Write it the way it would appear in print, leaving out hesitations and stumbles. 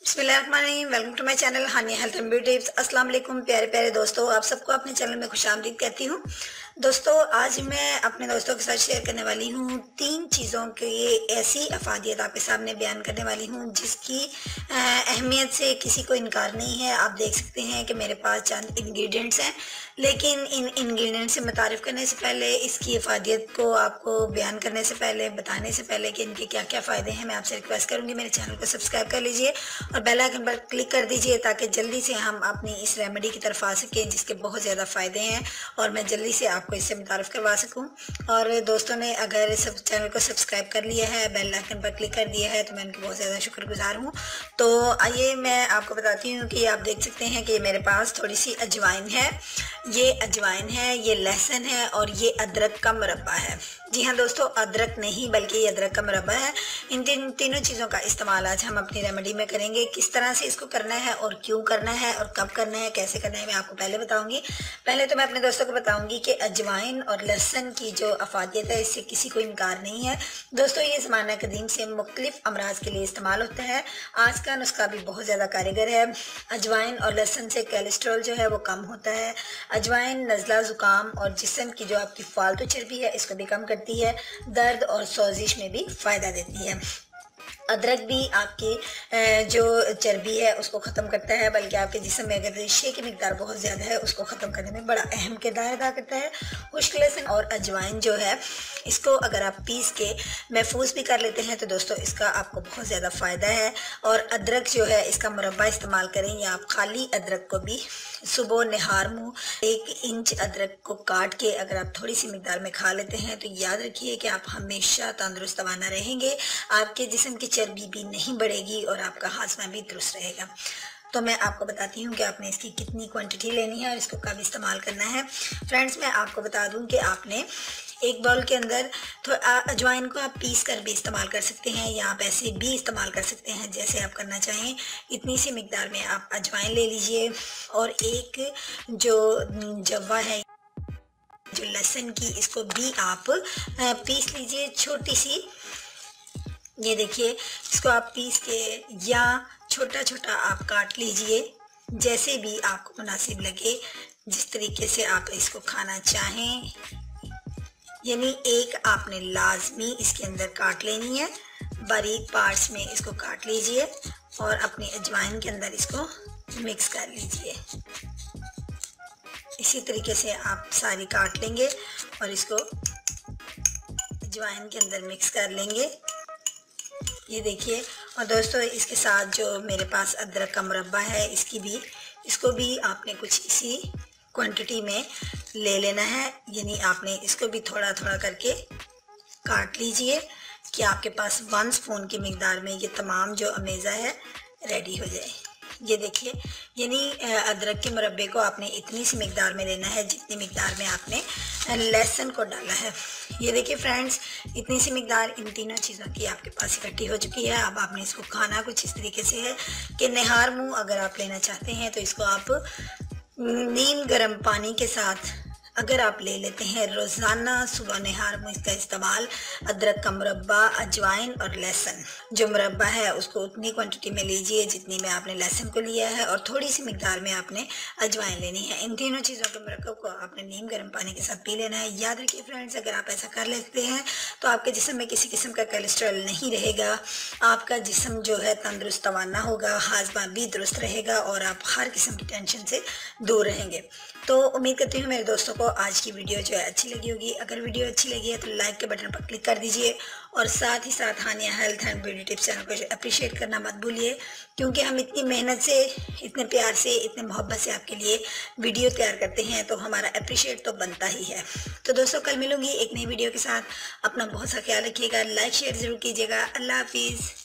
बिस्मिल्लाहिर्रहमानिर्रहीम। Welcome to my channel Haniya health and beauty tips. अस्सलाम वालेकुम प्यारे प्यारे दोस्तों, आप सबको अपने चैनल में खुशामदीद कहती हूँ। दोस्तों, आज मैं अपने दोस्तों के साथ शेयर करने वाली हूँ 3 चीज़ों की ऐसी अफादियत आपके सामने बयान करने वाली हूँ जिसकी अहमियत से किसी को इनकार नहीं है। आप देख सकते हैं कि मेरे पास चंद इंग्रेडिएंट्स हैं, लेकिन इन इंग्रेडिएंट्स से मुतारिफ करने से पहले, इसकी अफादियत को आपको बयान करने से पहले, बताने से पहले कि इनके क्या क्या फ़ायदे हैं, मैं आपसे रिक्वेस्ट करूँगी मेरे चैनल को सब्सक्राइब कर लीजिए और बेल आइकन पर क्लिक कर दीजिए ताकि जल्दी से हम अपनी इस रेमेडी की तरफ आ सकें जिसके बहुत ज़्यादा फ़ायदे हैं और मैं जल्दी से आपको इससे मुतारिफ करवा सकूं। और दोस्तों ने अगर सब चैनल को सब्सक्राइब कर लिया है, बेल आइकन पर क्लिक कर दिया है, तो मैं उनकी बहुत ज़्यादा शुक्रगुजार हूँ। तो आइए मैं आपको बताती हूँ कि आप देख सकते हैं कि मेरे पास थोड़ी सी अजवाइन है, ये अजवाइन है, ये लहसुन है और ये अदरक का मुरब्बा है। जी हाँ दोस्तों, अदरक नहीं बल्कि ये अदरक का मुरब्बा है। इन तीनों चीज़ों का इस्तेमाल आज हम अपनी रेमेडी में करेंगे। किस तरह से इसको करना है और क्यों करना है और कब करना है, कैसे करना है, मैं आपको पहले बताऊंगी। पहले तो मैं अपने दोस्तों को बताऊंगी कि अजवाइन और लहसुन की जो अफादियत है इससे किसी को इनकार नहीं है। दोस्तों, ये ज़माना कदीम से मुख्तलिफ अमराज के लिए इस्तेमाल होता है। आज का नुस्खा भी बहुत ज़्यादा कारगर है। अजवाइन और लहसुन से कोलेस्ट्रॉल जो है वो कम होता है। अजवाइन नज़ला ज़ुकाम और जिस्म की जो आपकी फालतू चर्बी है इसको भी कम करती है। दर्द और सोजिश में भी फ़ायदा देती है। अदरक भी आपकी जो चर्बी है उसको ख़त्म करता है, बल्कि आपके जिस्म में अगर रेशे की मिकदार बहुत ज़्यादा है उसको ख़त्म करने में बड़ा अहम किरदार अदा करता है। खुश्क लहसुन और अजवाइन जो है इसको अगर आप पीस के महफूज भी कर लेते हैं तो दोस्तों इसका आपको बहुत ज़्यादा फ़ायदा है। और अदरक जो है इसका मुरब्बा इस्तेमाल करें या आप खाली अदरक को भी सुबह निहार मुँह 1 इंच अदरक को काट के अगर आप थोड़ी सी मिकदार में खा लेते हैं तो याद रखिए कि आप हमेशा तंदुरुस्त तवाना रहेंगे, आपके जिस्म की चर्बी भी नहीं बढ़ेगी और आपका हाजमा भी दुरुस्त रहेगा। तो मैं आपको बताती हूँ कि आपने इसकी कितनी क्वांटिटी लेनी है और इसको कब इस्तेमाल करना है। फ्रेंड्स, मैं आपको बता दूँ कि आपने एक बाउल के अंदर तो अजवाइन को आप पीस कर भी इस्तेमाल कर सकते हैं या आप ऐसे भी इस्तेमाल कर सकते हैं, जैसे आप करना चाहें। इतनी सी मिकदार में आप अजवाइन ले लीजिए और एक जो जवा है जो लहसुन की, इसको भी आप पीस लीजिए छोटी सी। ये देखिए, इसको आप पीस के या छोटा छोटा आप काट लीजिए, जैसे भी आपको मुनासिब लगे, जिस तरीके से आप इसको खाना चाहें। यानी एक आपने लाजमी इसके अंदर काट लेनी है, बारीक पार्ट्स में इसको काट लीजिए और अपनी अजवाइन के अंदर इसको मिक्स कर लीजिए। इसी तरीके से आप सारी काट लेंगे और इसको अजवाइन के अंदर मिक्स कर लेंगे। ये देखिए, और दोस्तों इसके साथ जो मेरे पास अदरक का मुरब्बा है इसको भी आपने कुछ इसी क्वांटिटी में ले लेना है। यानी आपने इसको भी थोड़ा थोड़ा करके काट लीजिए कि आपके पास 1 स्पून की मिकदार में ये तमाम जो अमेज़ा है रेडी हो जाए। ये देखिए, यानी अदरक के मुरब्बे को आपने इतनी सी मिकदार में लेना है जितनी मिकदार में आपने लहसुन को डाला है। ये देखिए फ्रेंड्स, इतनी सी मिकदार इन तीनों चीज़ों की आपके पास इकट्ठी हो चुकी है। अब आपने इसको खाना कुछ इस तरीके से है कि निहार मुँह अगर आप लेना चाहते हैं तो इसको आप नीम गर्म पानी के साथ अगर आप ले लेते हैं रोज़ाना सुबह निहार में इसका इस्तेमाल। अदरक का मुरब्बा, अजवाइन और लहसुन जो मुरब्बा है उसको उतनी क्वांटिटी में लीजिए जितनी में आपने लहसुन को लिया है और थोड़ी सी मिकदार में आपने अजवाइन लेनी है। इन तीनों चीज़ों के मुरक्कब को आपने नीम गर्म पानी के साथ पी लेना है। याद रखिए फ्रेंड्स, अगर आप ऐसा कर लेते हैं तो आपके जिस्म में किसी किस्म का कोलेस्ट्रॉल नहीं रहेगा, आपका जिस्म जो है तंदुरुस्त तवाना होगा, हाजमा भी दुरुस्त रहेगा और आप हर किस्म की टेंशन से दूर रहेंगे। तो उम्मीद करती हूँ मेरे दोस्तों को आज की वीडियो जो है अच्छी लगी होगी। अगर वीडियो अच्छी लगी है तो लाइक के बटन पर क्लिक कर दीजिए और साथ ही साथ Hania health and beauty tips channel को अप्रिशिएट करना मत भूलिए, क्योंकि हम इतनी मेहनत से, इतने प्यार से, इतने मोहब्बत से आपके लिए वीडियो तैयार करते हैं तो हमारा अप्रिशिएट तो बनता ही है। तो दोस्तों, कल मिलूंगी एक नई वीडियो के साथ। अपना बहुत सा ख्याल रखिएगा, लाइक शेयर ज़रूर कीजिएगा। अल्लाह हाफिज़।